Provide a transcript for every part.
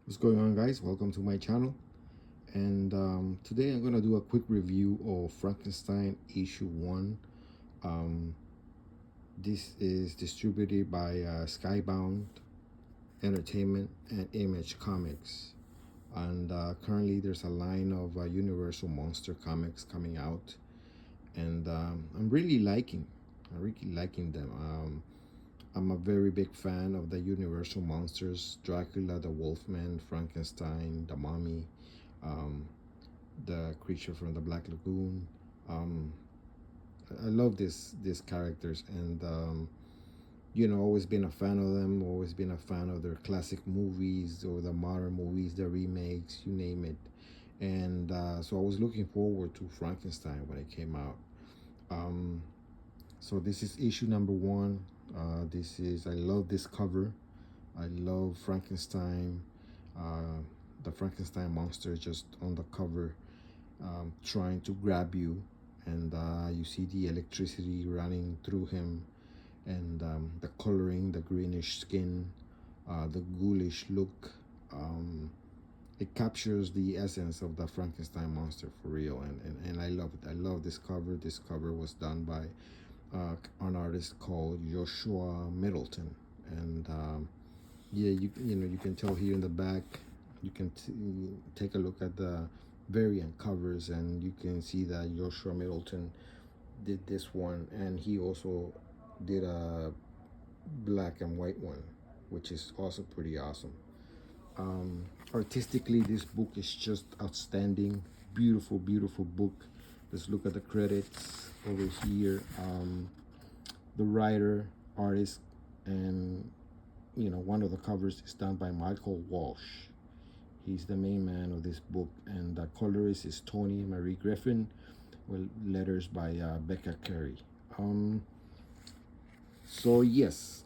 What's going on, guys? Welcome to my channel. And today I'm going to do a quick review of Frankenstein issue 1. Um, this is distributed by Skybound Entertainment and Image Comics. And currently there's a line of Universal Monster comics coming out. And I'm really liking them. I'm a very big fan of the Universal monsters: Dracula, the Wolfman, Frankenstein, the Mummy, um, the creature from the Black Lagoon. Um, I love these characters, and always been a fan of them. Always been a fan of their classic movies or the modern movies, the remakes, you name it. And so I was looking forward to Frankenstein when it came out. Um, so this is issue number 1. I love this cover. I love Frankenstein. Uh, the Frankenstein monster just on the cover, trying to grab you, and you see the electricity running through him, and the coloring, the greenish skin, the ghoulish look. It captures the essence of the Frankenstein monster for real, and I love it. I love this cover. This cover was done by an artist called Joshua Middleton, and yeah, you can tell here in the back. You can take a look at the variant covers, and you can see that Joshua Middleton did this one, and he also did a black and white one, which is also pretty awesome. Artistically, this book is just outstanding. Beautiful, beautiful book. Let's look at the credits over here. The writer, artist, and one of the covers is done by Michael Walsh. He's the main man of this book, and the colorist is Tony Marie Griffin, with letters by Becca Carey. So yes,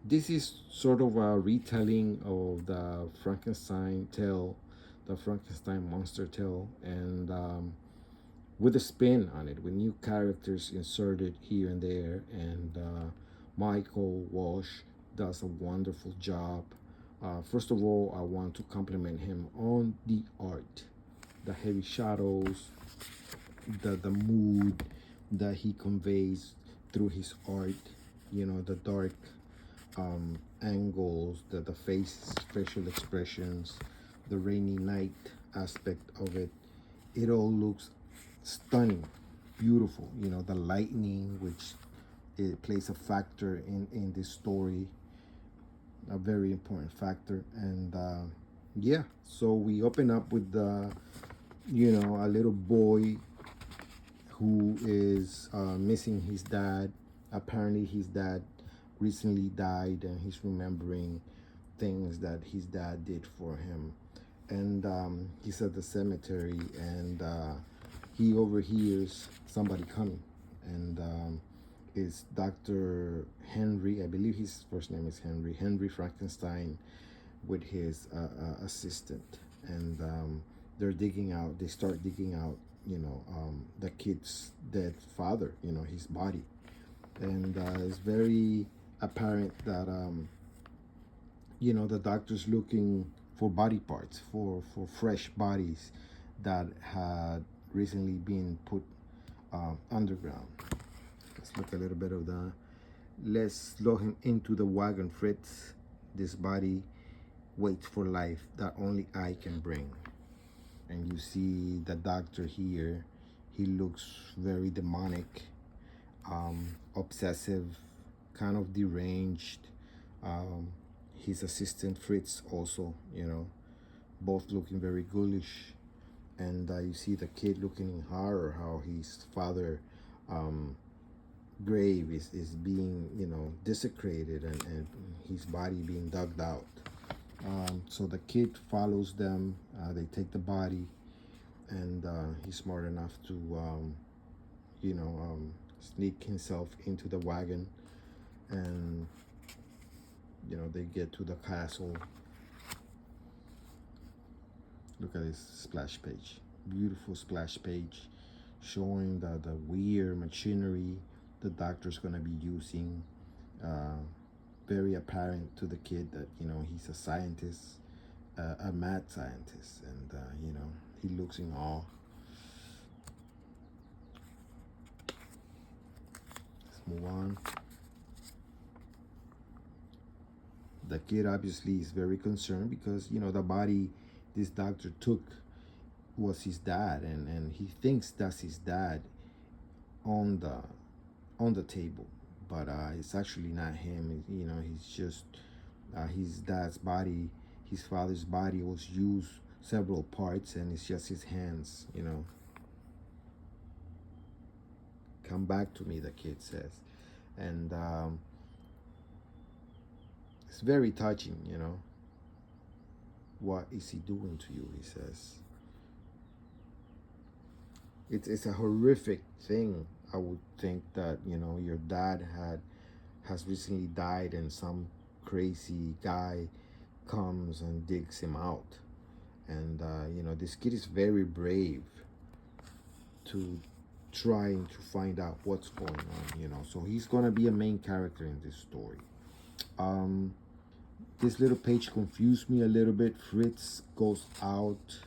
this is sort of a retelling of the Frankenstein tale, the Frankenstein monster tale, and with a spin on it, with new characters inserted here and there. And Michael Walsh does a wonderful job. First of all, I want to compliment him on the art, the heavy shadows, the mood that he conveys through his art. The dark angles, the face, facial expressions, the rainy night aspect of it. It all looks stunning, beautiful. The lightning, which it plays a factor in this story, a very important factor. And yeah, so we open up with a little boy who is missing his dad. Apparently his dad recently died, and he's remembering things that his dad did for him. And he's at the cemetery, and he overhears somebody coming, and it's Dr. Henry. I believe his first name is Henry Frankenstein, with his assistant. And they start digging out the kid's dead father, his body. And it's very apparent that the doctor's looking for body parts, for fresh bodies that had recently been put underground. Let's look a little bit of that. Let's load him into the wagon, Fritz. This body waits for life that only I can bring. And you see the doctor here. He looks very demonic, obsessive, kind of deranged. His assistant Fritz also, both looking very ghoulish. And you see the kid looking in horror, how his father grave is being desecrated, and his body being dug out. So the kid follows them. They take the body, and he's smart enough to sneak himself into the wagon. And they get to the castle. Look at this splash page. Beautiful splash page showing the weird machinery the doctor's going to be using. Very apparent to the kid that he's a scientist, a mad scientist, and he looks in awe. Let's move on. The kid obviously is very concerned because the body this doctor took was his dad, and he thinks that's his dad on the table, but it's actually not him. He's just his dad's body. His father's body was used several parts, and it's just his hands. Come back to me, the kid says, and it's very touching. What is he doing to you? He says. It's a horrific thing. I would think that your dad has recently died, and some crazy guy comes and digs him out. And this kid is very brave to trying to find out what's going on. So he's gonna be a main character in this story. This little page confused me a little bit. Fritz goes out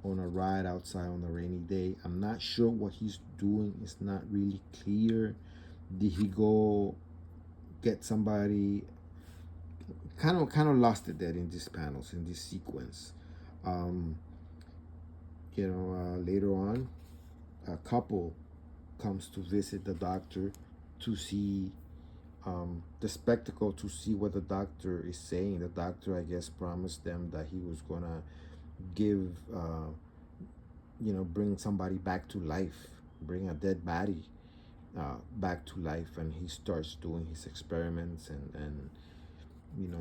on a ride outside on a rainy day. I'm not sure what he's doing. It's not really clear. Did he go get somebody? Kind of lost it there in these panels, in this sequence. Later on, a couple comes to visit the doctor to see the spectacle, to see what the doctor is saying. The doctor, I guess, promised them that he was gonna give bring somebody back to life, bring a dead body back to life, and he starts doing his experiments, and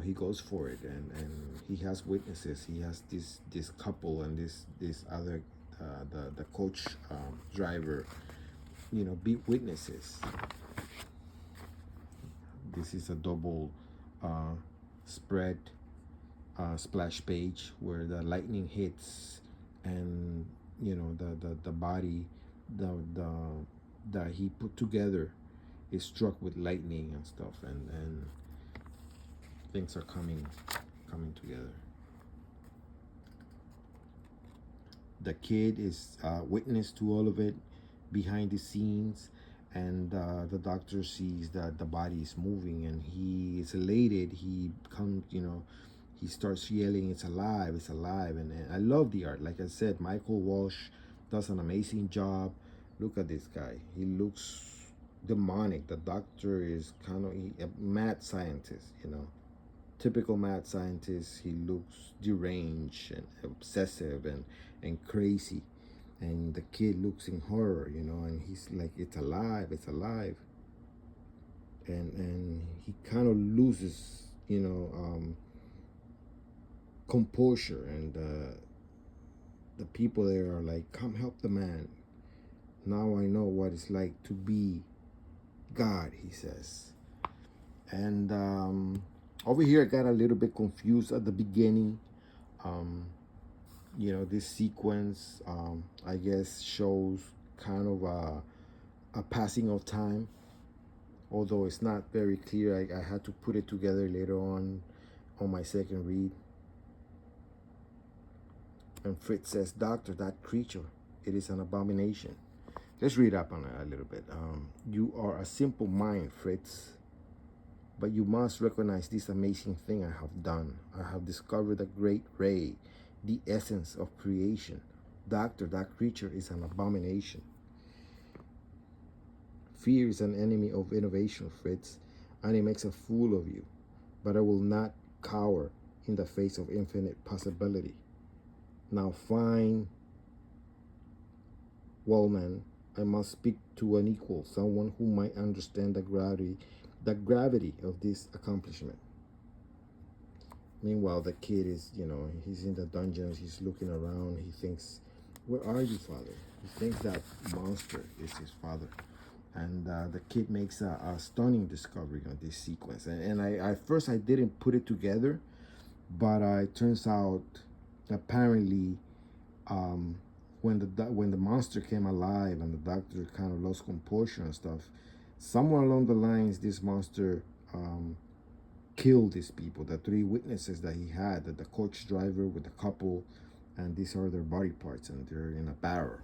he goes for it, and he has witnesses. He has this couple and this other the coach driver be witnesses. This is a double spread splash page where the lightning hits, and the body that he put together is struck with lightning and stuff, and things are coming together. The kid is witness to all of it behind the scenes, and the doctor sees that the body is moving, and he is elated. He comes, he starts yelling, "It's alive, it's alive." And I love the art. Like I said, Michael Walsh does an amazing job. Look at this guy. He looks demonic. The doctor is kind of a mad scientist, typical mad scientist. He looks deranged and obsessive and crazy. And the kid looks in horror, and he's like, "It's alive, it's alive." And he kind of loses, composure, and the people there are like, "Come help the man. Now I know what it's like to be God," he says. And over here I got a little bit confused at the beginning. This sequence I guess shows kind of a passing of time, although it's not very clear. I had to put it together later on my second read. And Fritz says, "Doctor, that creature, it is an abomination." Let's read up on it a little bit. "You are a simple mind, Fritz, but you must recognize this amazing thing I have done. I have discovered a great ray, the essence of creation. Doctor, that creature is an abomination. Fear is an enemy of innovation, Fritz, and it makes a fool of you. But I will not cower in the face of infinite possibility. Now fine, Wallman, I must speak to an equal, someone who might understand the gravity of this accomplishment." Meanwhile, the kid is, he's in the dungeons, he's looking around, he thinks, "Where are you, father?" He thinks that monster is his father. And the kid makes a stunning discovery on this sequence. And I first I didn't put it together, but it turns out apparently when the monster came alive and the doctor kind of lost composure and stuff, somewhere along the lines this monster kill these people, the three witnesses that he had, the coach driver with the couple, and these are their body parts, and they're in a barrel.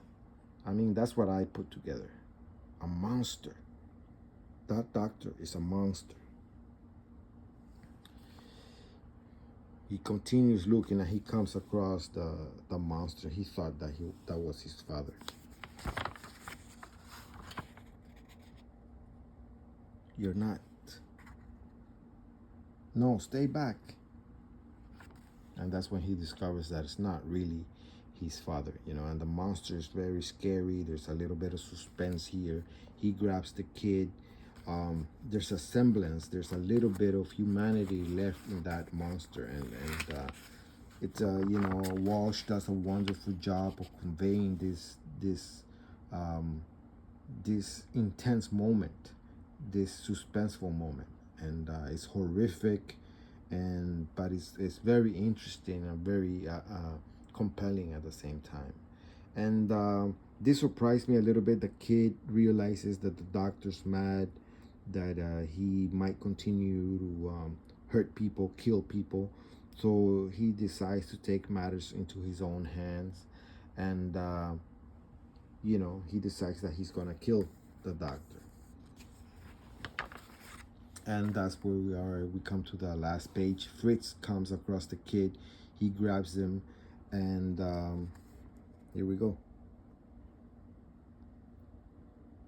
I mean, that's what I put together. A monster. That doctor is a monster. He continues looking and he comes across the monster. He thought that was his father. You're not. No, stay back. And that's when he discovers that it's not really his father, you know, and the monster is very scary. There's a little bit of suspense here. He grabs the kid. There's a semblance, there's a little bit of humanity left in that monster, and it's you know, Walsh does a wonderful job of conveying this intense moment, this suspenseful moment, and it's horrific, but it's very interesting and very compelling at the same time. And this surprised me a little bit. The kid realizes that the doctor's mad, that he might continue to hurt people, kill people. So he decides to take matters into his own hands, and you know, he decides that he's gonna kill the doctor. And that's where we are. We come to the last page. Fritz comes across the kid. He grabs him, and here we go.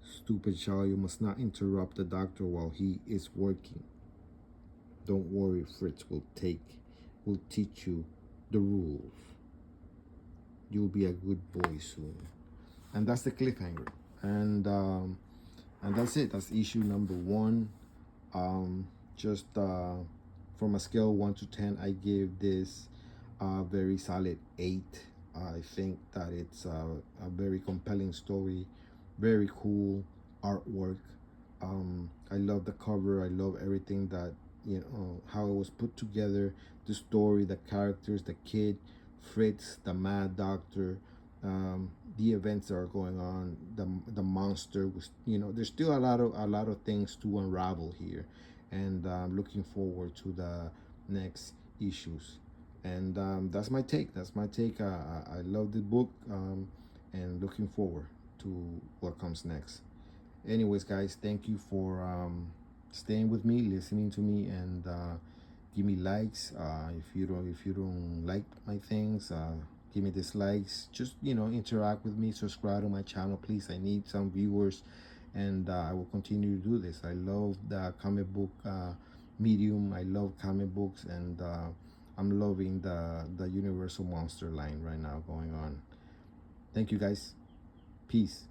Stupid child, you must not interrupt the doctor while he is working. Don't worry, Fritz will teach you the rules. You'll be a good boy soon. And that's the cliffhanger. And that's it. That's issue number 1. Just from a scale 1 to 10, I give this a very solid 8. I think that it's a very compelling story, very cool artwork. I love the cover. I love everything that, you know, how it was put together, the story, the characters, the kid, Fritz, the mad doctor, the events that are going on, the monster was, you know, there's still a lot of things to unravel here, and I'm looking forward to the next issues. And that's my take. I love the book, and looking forward to what comes next. Anyways, guys, thank you for staying with me, listening to me, and give me likes. If you don't like my things, give me dislikes. Just, you know, interact with me. Subscribe to my channel, please. I need some viewers, and I will continue to do this. I love the comic book medium. I love comic books, and I'm loving the Universal Monster line right now going on. Thank you, guys. Peace.